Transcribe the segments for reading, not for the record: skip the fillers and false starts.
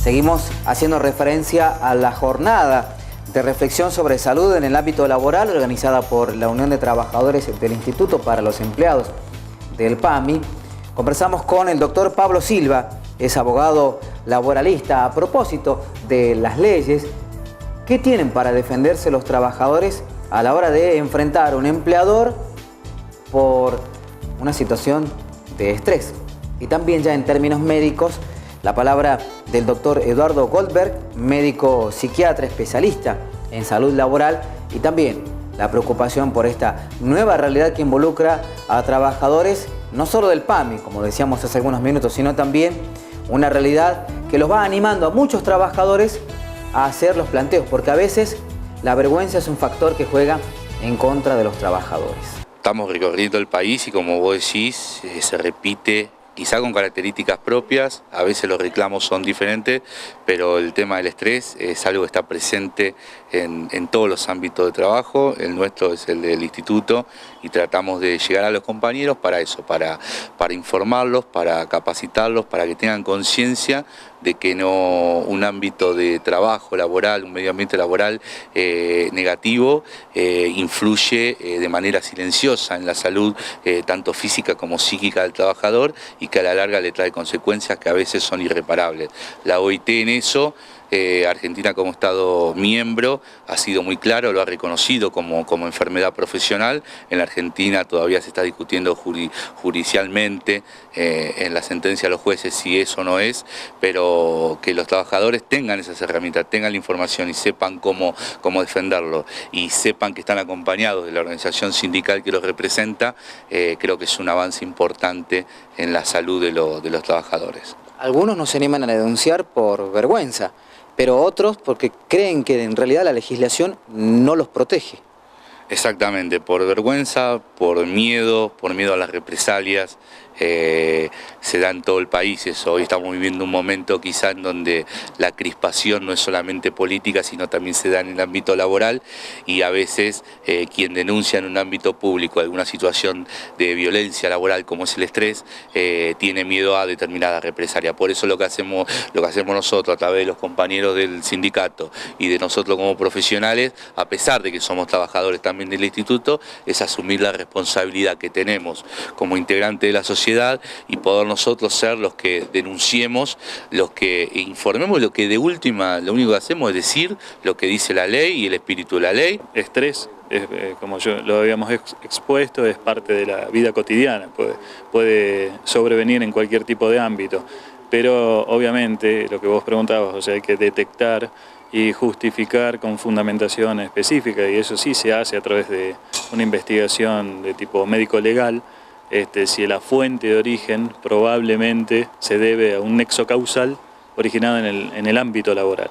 Seguimos haciendo referencia a la jornada de reflexión sobre salud en el ámbito laboral organizada por la Unión de Trabajadores del Instituto para los Empleados del PAMI. Conversamos con el doctor Pablo Silva, es abogado laboralista, a propósito de las leyes. ¿Qué tienen para defenderse los trabajadores a la hora de enfrentar a un empleador por una situación de estrés? Y también ya en términos médicos, la palabra del doctor Eduardo Goldberg, médico psiquiatra especialista en salud laboral, y también la preocupación por esta nueva realidad que involucra a trabajadores no solo del PAMI, como decíamos hace algunos minutos, sino también una realidad que los va animando a muchos trabajadores a hacer los planteos, porque a veces la vergüenza es un factor que juega en contra de los trabajadores. Estamos recorriendo el país y, como vos decís, se repite, quizá con características propias, a veces los reclamos son diferentes, pero el tema del estrés es algo que está presente en todos los ámbitos de trabajo. El nuestro es el del instituto y tratamos de llegar a los compañeros para eso, para informarlos, para capacitarlos, para que tengan conciencia de que no un ámbito de trabajo laboral, un medio ambiente laboral negativo influye de manera silenciosa en la salud tanto física como psíquica del trabajador, y que a la larga le trae consecuencias que a veces son irreparables. La OIT en eso, Argentina como Estado miembro, ha sido muy claro, lo ha reconocido como enfermedad profesional. En la Argentina todavía se está discutiendo judicialmente en la sentencia de los jueces si eso no es, pero que los trabajadores tengan esas herramientas, tengan la información y sepan cómo defenderlo, y sepan que están acompañados de la organización sindical que los representa, creo que es un avance importante en la salud de los trabajadores. Algunos no se animan a denunciar por vergüenza, pero otros porque creen que en realidad la legislación no los protege. Exactamente, por vergüenza, por miedo a las represalias. Se da en todo el país eso. Hoy estamos viviendo un momento quizá en donde la crispación no es solamente política, sino también se da en el ámbito laboral, y a veces quien denuncia en un ámbito público alguna situación de violencia laboral como es el estrés, tiene miedo a determinada represalia. Por eso lo que hacemos nosotros a través de los compañeros del sindicato y de nosotros como profesionales, a pesar de que somos trabajadores también del instituto, es asumir la responsabilidad que tenemos como integrante de la sociedad y poder nosotros ser los que denunciemos, los que informemos, lo que de última, lo único que hacemos es decir lo que dice la ley y el espíritu de la ley. Estrés, como lo habíamos expuesto, es parte de la vida cotidiana, puede sobrevenir en cualquier tipo de ámbito, pero obviamente lo que vos preguntabas, o sea, hay que detectar y justificar con fundamentación específica, y eso sí se hace a través de una investigación de tipo médico-legal. Si la fuente de origen probablemente se debe a un nexo causal originado en el ámbito laboral.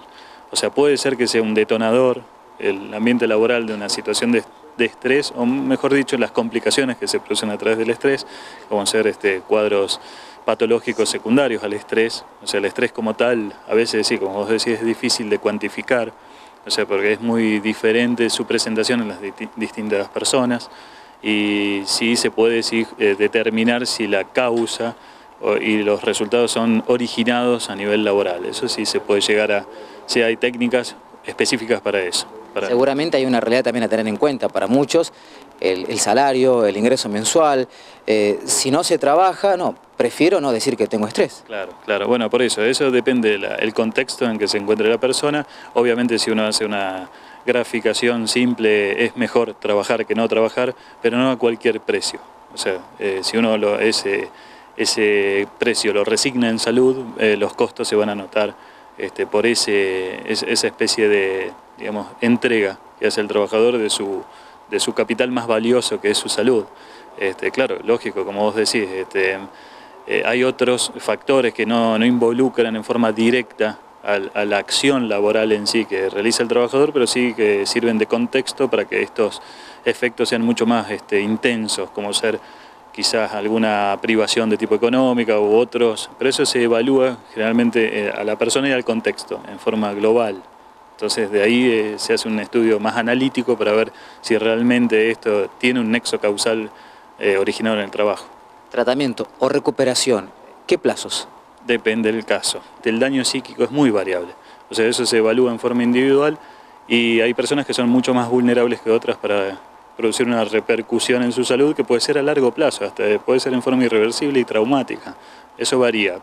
O sea, puede ser que sea un detonador el ambiente laboral de una situación de estrés, o mejor dicho, las complicaciones que se producen a través del estrés, como ser cuadros patológicos secundarios al estrés. O sea, el estrés como tal, a veces sí, como vos decís, es difícil de cuantificar, o sea, porque es muy diferente su presentación en las distintas personas. Y sí se puede determinar si la causa y los resultados son originados a nivel laboral. Eso sí se puede llegar a... Sí, hay técnicas específicas para eso. Seguramente hay una realidad también a tener en cuenta para muchos, el salario, el ingreso mensual. Si no se trabaja, prefiero no decir que tengo estrés. Claro. Bueno, por eso depende del contexto en que se encuentre la persona. Obviamente si uno hace una graficación simple, es mejor trabajar que no trabajar, pero no a cualquier precio. O sea, si uno ese precio lo resigna en salud, los costos se van a notar por esa especie de, digamos, entrega que hace el trabajador de su capital más valioso, que es su salud. Claro, lógico, como vos decís, hay otros factores que no involucran en forma directa a la acción laboral en sí que realiza el trabajador, pero sí que sirven de contexto para que estos efectos sean mucho más intensos, como ser quizás alguna privación de tipo económica u otros, pero eso se evalúa generalmente a la persona y al contexto en forma global. Entonces de ahí se hace un estudio más analítico para ver si realmente esto tiene un nexo causal originado en el trabajo. Tratamiento o recuperación, ¿qué plazos? Depende del caso. El daño psíquico es muy variable. O sea, eso se evalúa en forma individual y hay personas que son mucho más vulnerables que otras para producir una repercusión en su salud que puede ser a largo plazo, hasta puede ser en forma irreversible y traumática. Eso varía.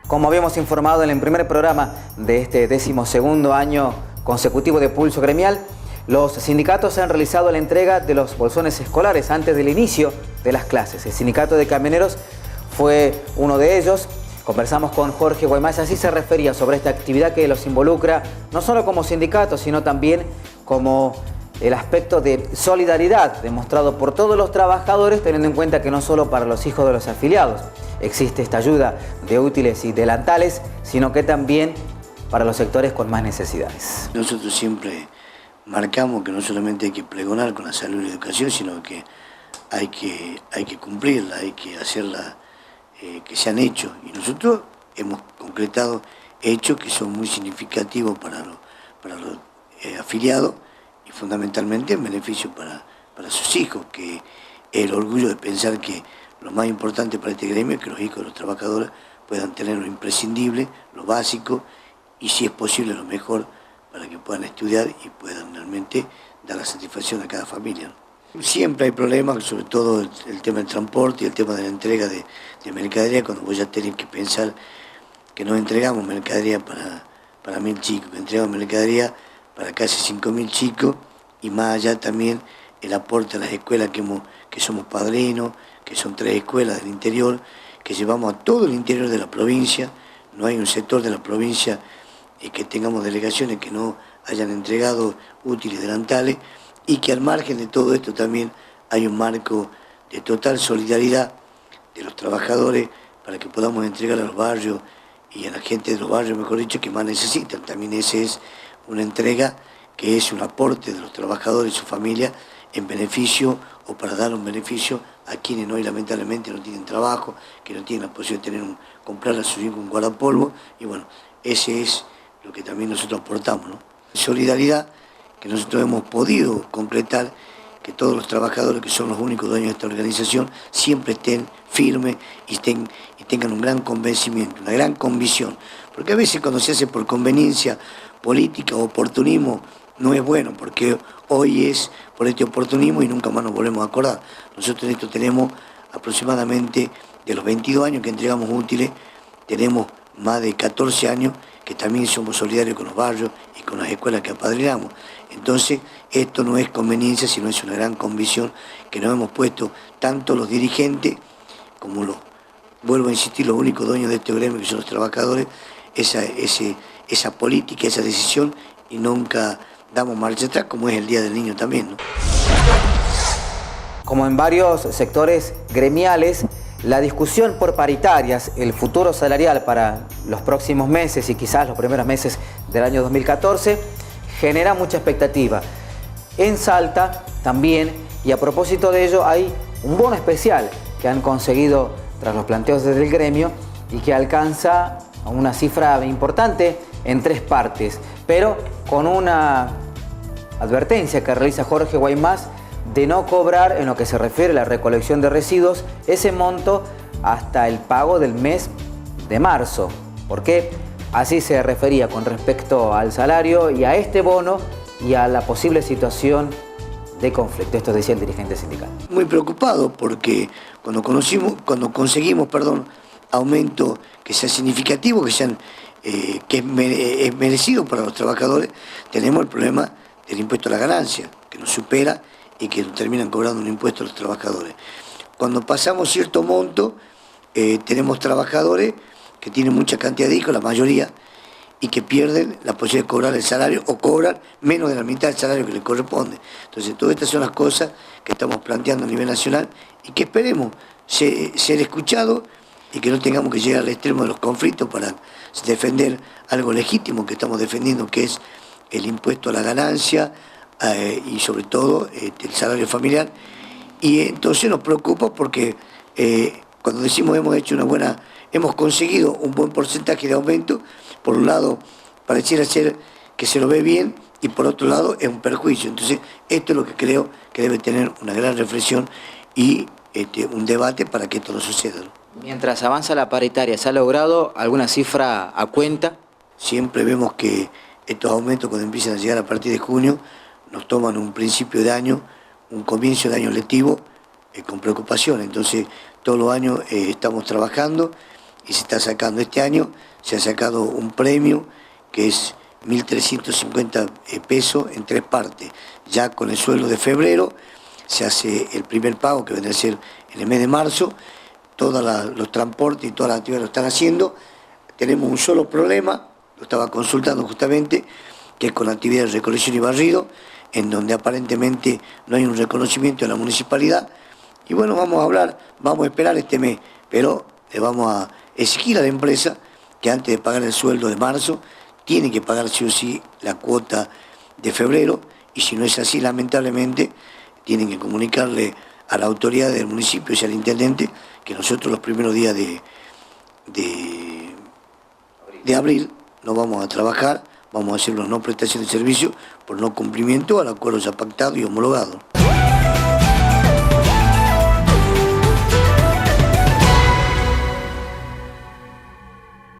Como habíamos informado en el primer programa de este 12º año consecutivo de Pulso Gremial, los sindicatos han realizado la entrega de los bolsones escolares antes del inicio de las clases. El sindicato de camioneros fue uno de ellos. Conversamos con Jorge Guaymás, así se refería sobre esta actividad que los involucra no solo como sindicato, sino también como el aspecto de solidaridad demostrado por todos los trabajadores, teniendo en cuenta que no solo para los hijos de los afiliados existe esta ayuda de útiles y delantales, sino que también para los sectores con más necesidades. Nosotros siempre marcamos que no solamente hay que pregonar con la salud y la educación, sino que hay que cumplirla, hay que hacerla, que sean hechos. Y nosotros hemos concretado hechos que son muy significativos para los afiliados y fundamentalmente en beneficio para sus hijos, que es el orgullo de pensar que lo más importante para este gremio es que los hijos de los trabajadores puedan tener lo imprescindible, lo básico y si es posible lo mejor para que puedan estudiar y puedan realmente dar la satisfacción a cada familia. Siempre hay problemas, sobre todo el tema del transporte y el tema de la entrega de mercadería, cuando vos ya tenés que pensar que no entregamos mercadería para 1000 chicos, que entregamos mercadería para casi 5000 chicos y más allá también el aporte a las escuelas que somos padrinos, que son 3 escuelas del interior, que llevamos a todo el interior de la provincia. No hay un sector de la provincia que tengamos delegaciones que no hayan entregado útiles delantales y que al margen de todo esto también hay un marco de total solidaridad de los trabajadores para que podamos entregar a los barrios y a la gente de los barrios, mejor dicho, que más necesitan. También esa es una entrega que es un aporte de los trabajadores y su familia en beneficio o para dar un beneficio a quienes hoy lamentablemente no tienen trabajo, que no tienen la posibilidad de comprar a sus hijos un guardapolvo y bueno, ese es lo que también nosotros aportamos, ¿no? Solidaridad que nosotros hemos podido concretar, que todos los trabajadores que son los únicos dueños de esta organización siempre estén firmes y tengan un gran convencimiento, una gran convicción, porque a veces cuando se hace por conveniencia política o oportunismo no es bueno, porque hoy es por este oportunismo y nunca más nos volvemos a acordar. Nosotros en esto tenemos aproximadamente, de los 22 años que entregamos útiles, tenemos más de 14 años que también somos solidarios con los barrios y con las escuelas que apadrinamos. Entonces, esto no es conveniencia, sino es una gran convicción que nos hemos puesto tanto los dirigentes como vuelvo a insistir, los únicos dueños de este gremio, que son los trabajadores, esa política, esa decisión, y nunca damos marcha atrás, como es el Día del Niño también, ¿no? Como en varios sectores gremiales, la discusión por paritarias, el futuro salarial para los próximos meses y quizás los primeros meses del año 2014, genera mucha expectativa. En Salta también, y a propósito de ello, hay un bono especial que han conseguido tras los planteos desde el gremio y que alcanza una cifra importante en 3 partes, pero con una advertencia que realiza Jorge Guaymás de no cobrar en lo que se refiere a la recolección de residuos ese monto hasta el pago del mes de marzo, porque así se refería con respecto al salario y a este bono y a la posible situación de conflicto. Esto decía el dirigente sindical. Muy preocupado porque cuando conseguimos aumento que sea significativo, que es merecido para los trabajadores, tenemos el problema del impuesto a la ganancia, que nos supera y que terminan cobrando un impuesto a los trabajadores. Cuando pasamos cierto monto, tenemos trabajadores que tienen mucha cantidad de hijos, la mayoría, y que pierden la posibilidad de cobrar el salario o cobran menos de la mitad del salario que les corresponde. Entonces, todas estas son las cosas que estamos planteando a nivel nacional y que esperemos ser escuchados y que no tengamos que llegar al extremo de los conflictos para defender algo legítimo que estamos defendiendo, que es el impuesto a la ganancia y sobre todo el salario familiar. Y entonces nos preocupa porque cuando decimos hemos conseguido un buen porcentaje de aumento, por un lado pareciera ser que se lo ve bien y por otro lado es un perjuicio. Entonces, esto es lo que creo que debe tener una gran reflexión y un debate para que esto no suceda, ¿no? Mientras avanza la paritaria, ¿se ha logrado alguna cifra a cuenta? Siempre vemos que estos aumentos, cuando empiezan a llegar a partir de junio, nos toman un principio de año, un comienzo de año lectivo con preocupación. Entonces, todos los años estamos trabajando y se está sacando. Este año se ha sacado un premio que es 1.350 pesos en 3 partes. Ya con el sueldo de febrero se hace el primer pago, que vendrá a ser en el mes de marzo. Todos los transportes y todas las actividades lo están haciendo. Tenemos un solo problema, lo estaba consultando justamente, que es con la actividad de recolección y barrido, en donde aparentemente no hay un reconocimiento de la municipalidad. Y bueno, vamos a hablar, vamos a esperar este mes, pero le vamos a exigir a la empresa que antes de pagar el sueldo de marzo, tiene que pagar sí o sí la cuota de febrero, y si no es así, lamentablemente, tienen que comunicarle a la autoridad del municipio y al intendente que nosotros los primeros días de abril no vamos a trabajar, vamos a hacer una no prestación de servicio por no cumplimiento al acuerdo ya pactado y homologado.